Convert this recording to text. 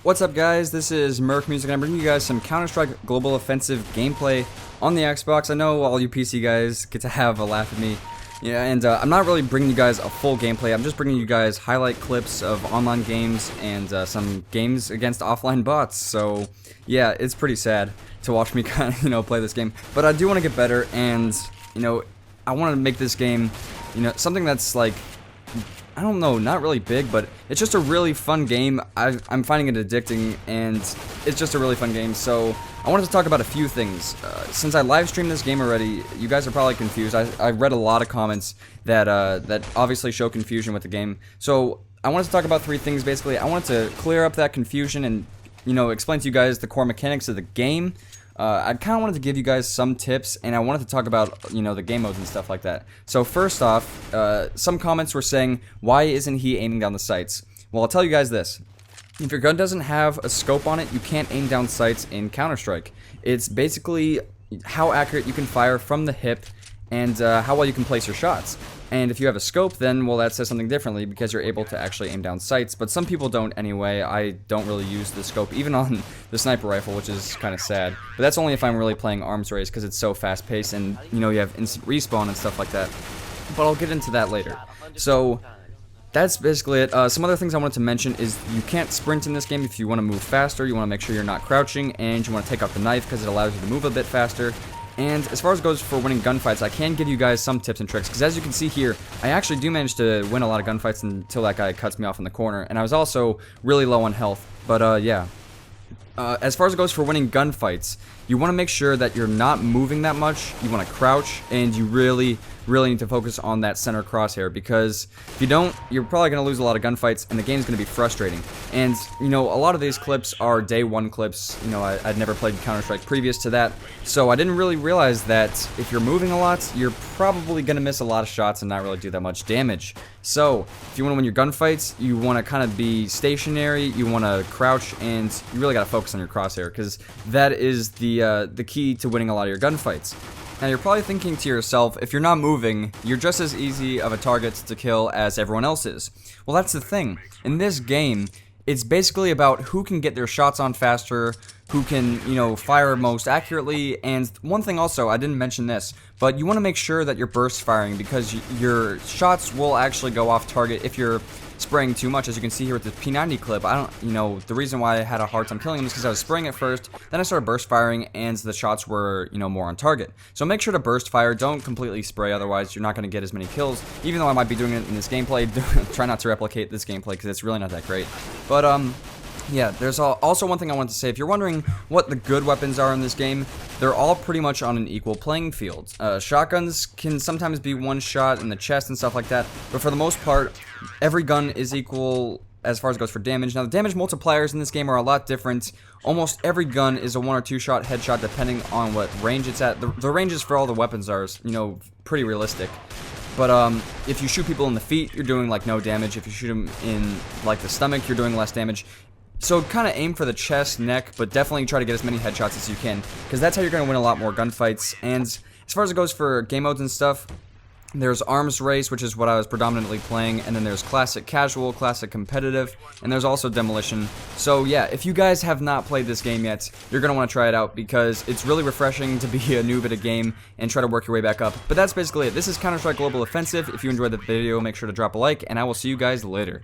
What's up, guys? This is Merc Music, and I'm bringing you guys some Counter-Strike Global Offensive gameplay on the Xbox. I know all you PC guys get to have a laugh at me, and I'm not really bringing you guys a full gameplay. I'm just bringing you guys highlight clips of online games and some games against offline bots. So, yeah, it's pretty sad to watch me kind of, play this game. But I do want to get better, and, I want to make this game, something that's like, I don't know, not really big, but it's just a really fun game. I'm finding it addicting, and it's just a really fun game. So I wanted to talk about a few things. Since I live streamed this game already, you guys are probably confused. I read a lot of comments that that obviously show confusion with the game. So I wanted to talk about three things basically. I wanted to clear up that confusion and explain to you guys the core mechanics of the game. I kind of wanted to give you guys some tips, and I wanted to talk about, the game modes and stuff like that. So first off, some comments were saying, why isn't he aiming down the sights? Well, I'll tell you guys this. If your gun doesn't have a scope on it, you can't aim down sights in Counter-Strike. It's basically how accurate you can fire from the hip and how well you can place your shots. And if you have a scope, then, well, that says something differently because you're able to actually aim down sights. But some people don't anyway. I don't really use the scope, even on the sniper rifle, which is kind of sad. But that's only if I'm really playing arms race because it's so fast-paced and, you have instant respawn and stuff like that. But I'll get into that later. So that's basically it. Some other things I wanted to mention is you can't sprint in this game if you want to move faster. You want to make sure you're not crouching, and you want to take out the knife because it allows you to move a bit faster. And as far as goes for winning gunfights, I can give you guys some tips and tricks, because as you can see here, I actually do manage to win a lot of gunfights until that guy cuts me off in the corner, and I was also really low on health, but yeah. As far as it goes for winning gunfights, you want to make sure that you're not moving that much, you want to crouch, and you really need to focus on that center crosshair, because if you don't, you're probably going to lose a lot of gunfights, and the game's going to be frustrating. And, a lot of these clips are day one clips. I'd never played Counter-Strike previous to that, so I didn't really realize that if you're moving a lot, you're probably going to miss a lot of shots and not really do that much damage. So, if you want to win your gunfights, you want to kind of be stationary, you want to crouch, and you really got to focus on your crosshair, because that is the key to winning a lot of your gunfights. Now you're probably thinking to yourself, if you're not moving, you're just as easy of a target to kill as everyone else is. Well, that's the thing. In this game, it's basically about who can get their shots on faster, who can, fire most accurately, and one thing also, I didn't mention this, but you want to make sure that you're burst firing, because your shots will actually go off target if you're spraying too much. As you can see here with the P90 clip, the reason why I had a hard time killing him is because I was spraying at first, then I started burst firing, and the shots were, more on target. So make sure to burst fire, don't completely spray, otherwise you're not going to get as many kills, even though I might be doing it in this gameplay. Try not to replicate this gameplay, because it's really not that great. But, yeah, there's also one thing I wanted to say. If you're wondering what the good weapons are in this game, they're all pretty much on an equal playing field. Shotguns can sometimes be one shot in the chest and stuff like that, but for the most part, every gun is equal as far as it goes for damage. Now, the damage multipliers in this game are a lot different. Almost every gun is a 1 or 2 shot headshot depending on what range it's at. The ranges for all the weapons are, pretty realistic. But if you shoot people in the feet, you're doing like no damage. If you shoot them in like the stomach, you're doing less damage. So kind of aim for the chest, neck, but definitely try to get as many headshots as you can, because that's how you're going to win a lot more gunfights. And as far as it goes for game modes and stuff, there's arms race, which is what I was predominantly playing, and then there's classic casual, classic competitive, and there's also demolition. So yeah, if you guys have not played this game yet, you're going to want to try it out, because it's really refreshing to be a noob at a game and try to work your way back up. But that's basically it. This is Counter-Strike Global Offensive. If you enjoyed the video, make sure to drop a like, and I will see you guys later.